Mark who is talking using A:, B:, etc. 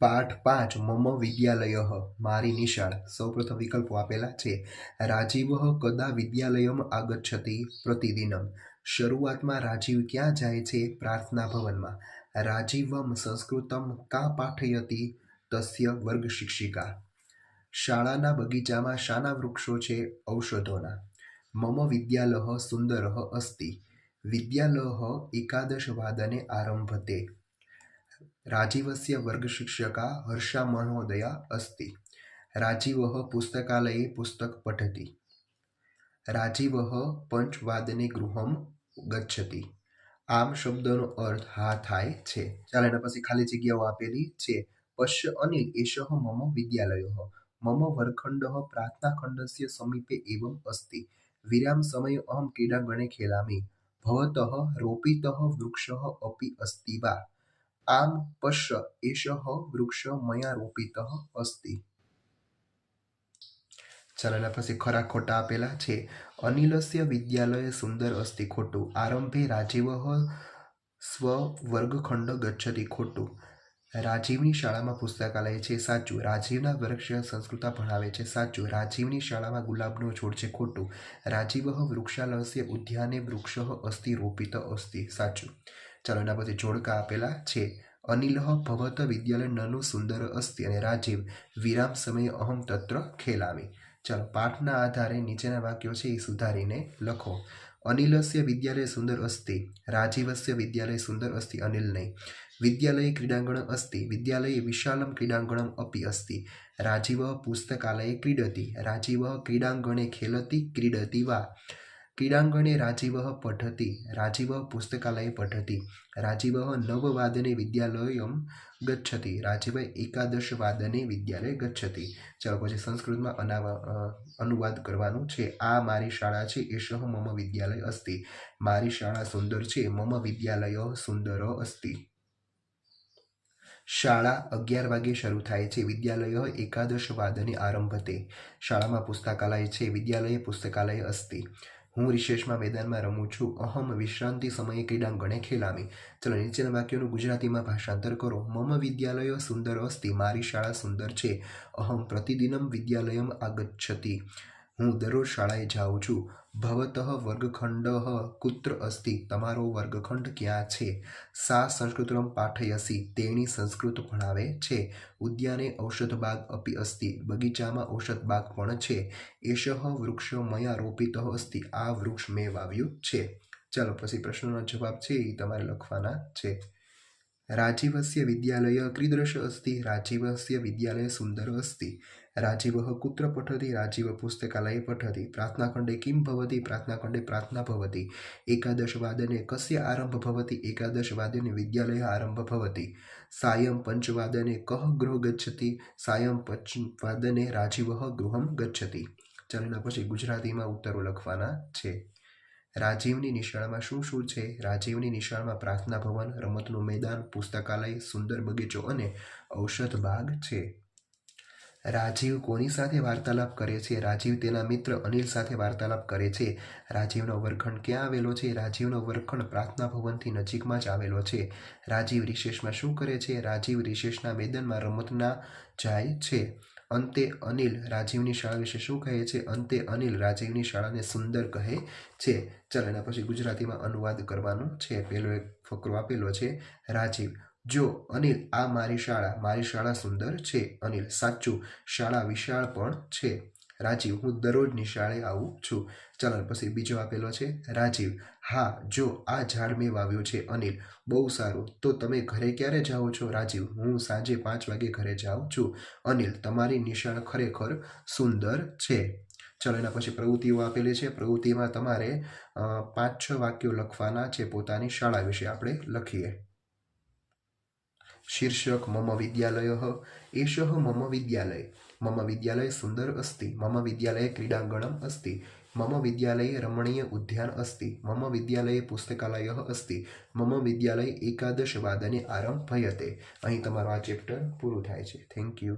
A: पाठ 5 मम विद्यालयः मारी निशाळ। सौप्रथम विकल्पो आपेला छे। राजीवः कदा विद्यालयम् आगच्छति? प्रतिदिनं। शरूआतमां राजीव क्यां जाय छे? प्रार्थना भवनमां। राजीवं संस्कृतं का पाठयति? तस्य वर्ग शिक्षिका। शाळाना बगीचामां शाना वृक्षो छे? औषधोना। मम विद्यालयः सुन्दरः अस्ति। विद्यालयः 11 आरभते। राजीवस्य वर्गशिक्षका हर्षा महोदया अस्ति। राजीवः पुस्तकालये पुस्तक पठति। राजीवः 5 गृहं गच्छति। आम शब्दनो अर्थ हा थाय छे। चालो एना पछी खाली जग्याओ आपेली छे। पश्य अनिल एषः मम विद्यालयः। मम वर्गखण्डः प्रार्थनाखण्डस्य समीपे एव अस्ति। विराम समये अहं क्रीडाङ्गणे खेलामि। भवतः रोपितः वृक्षः अपि अस्ति वा? आम पश्य एषः वृक्षः मया रोपितः अस्ति। चलो एना पछी खरा खोटा आपेला छे। अनिलस्य विद्यालय सुंदर अस्ति। खोटुं। आरंभे राजीवः स्ववर्गखण्ड गच्छति। खोटुं। राजीवनी शाळामां पुस्तकालय छे। साचुं। राजीवना वर्गशिक्षक संस्कृत भणावे छे। साचुं। राजीवनी शाळामां गुलाबनो छोड छे। खोटुं। राजीवः वृक्षालयस्य उद्याने वृक्षः अस्ति रोपितः अस्ति। साचुं। चलो एना पछी जोडका आपेला छे। अनिलः भवतः विद्यालय ननु सुंदर अस्ति अने राजीव विराम समये अहं तत्र खेलामि। चलो पाठना आधारे नीचेना वाक्यो छे सुधारीने लखो। अनिलस्य विद्यालय सुंदर अस्ति। राजीवस्य विद्यालय सुंदर अस्ति। अनिल नहीं। विद्यालये क्रीडाङ्गणम् अस्ति। विद्यालये विशालं क्रीडाङ्गणम् अपि अस्ति। राजीवः पुस्तकालये क्रीडति। राजीवः क्रीडाङ्गणे खेलति क्रीडति वा? क्रीडाङ्गणे राजीवः पठति। राजीवः पुस्तकालये पठति। राजीवः 9 विद्यालयं गच्छति। राजीवः 11 विद्यालय गच्छति। चलो पछी संस्कृतमां अनुवाद करवानुं छे। आ मारी शाळा छे। एषः मम विद्यालय अस्ति। मारी शाळा सुंदर छे। मम विद्यालयः सुंदरः अस्ति। शाळा 11 वागे शरू थाय छे। विद्यालयः 11 आरभते। शाळामां पुस्तकालय छे। विद्यालये पुस्तकालय अस्ति। हूँ रिसेसमां मैदानमां रमूं छुं। अहम विश्रांति समये क्रीडांगणे खेलामि। चलो नीचेना वाक्योनुं गुजरातीमां भाषांतर करो। मम विद्यालय सुंदर अस्ति। मारी शाळा सुंदर छे। अहम प्रतिदिनं विद्यालयम् आगच्छति। हूँ दररोज शाळाए जाऊँ छुं। भवतः वर्गखण्डः कुत्र अस्ति? तमारो वर्गखण्ड क्यां छे? सा संस्कृतं पाठयसि। तेणी संस्कृत भणावे छे। उद्याने औषधबाग अपि अस्ति। बगीचामां औषधबाग पण छे। एषः वृक्ष मया रोपितः अस्ति। आ वृक्ष मैं वाव्युं छे। चलो पछी प्रश्ननो जवाब छे ए तमारे लखवाना छे। राजीवस्य विद्यालयः कीदृश अस्ति? राजीवस्य विद्यालयः सुंदर अस्ति। राजीवः कुत्र पठति? राजीवः पुस्तकालये पठति। प्रार्थनाखण्डे किं भवति? प्रार्थनाखण्डे प्रार्थना भवति। 11 कस्य आरम्भ भवति? 11 विद्यालयः आरम्भ भवति। सायं 5 कः गृहं गच्छति? सायं 5 राजीवः गृहं गच्छति। चलो एना पछी गुजरातीमां उत्तरो लखवाना छे। राजीवनी निशाळामां शुं शुं छे? राजीवनी निशाळामां प्रार्थना भवन, रमतनुं मैदान, पुस्तकालय, सुंदर बगीचो अने औषध बाग छे। राजीव कोनी साथे वार्तालाप करे छे? राजीव तेना मित्र अनिल साथे वार्तालाप करे छे। राजीवनो वर्गखंड क्यां आवेलो छे? राजीवनो वर्गखंड प्रार्थना भवनथी नजीकमां ज आवेलो छे। राजीव रिसेसमां शुं करे छे? राजीव रिसेसना मैदानमां रमतना जाय छे। अंते अनिल राजीवनी शाळा विषे शुं कहे छे? अंते अनिल राजीवनी शाळाने सुंदर कहे छे। चलो एना पछी गुजरातीमां अनुवाद करवानुं छे। पहेलो एक फकरो आपेलो छे। राजीव: जो अनिल, आ मारी शाळा सुंदर छे। अनिल: साचुं, शाळा विशाळ पण छे। राजीव: हूँ दररोज निशाळे आવું છું। चलो पछी बीजो आपेलो छे। राजीव: हाँ, जो आ झाड़ में वाव्युं छे। अनिल: बहु सारूं, तो तमे घरे क्यारे जाओ छो? राजीव: हूँ साँजे 5 वागे घरे जाऊँ छुं। अनिल: तमारी निशाळ खरेखर सुंदर छे। चलो एना पछी प्रवृत्तिओ आपेली छे। प्रवृत्तिमां तमारे 5-6 वाक्यो लखवाना छे पोतानी शाळा विषे। आपणे लखीए। शीर्षक: मम विद्यालयः। एषः मम विद्यालय। मम विद्यालय सुंदर अस्ति। मम विद्यालये क्रीडाङ्गणम् अस्ति। मम विद्यालये रमणीय उद्यान अस्ति। मम विद्यालये पुस्तकालयः अस्ति। मम विद्यालये 11 आरभ्यते। અહીં તમારું આ ચેપ્ટર પૂરું થાય છે. Thank you.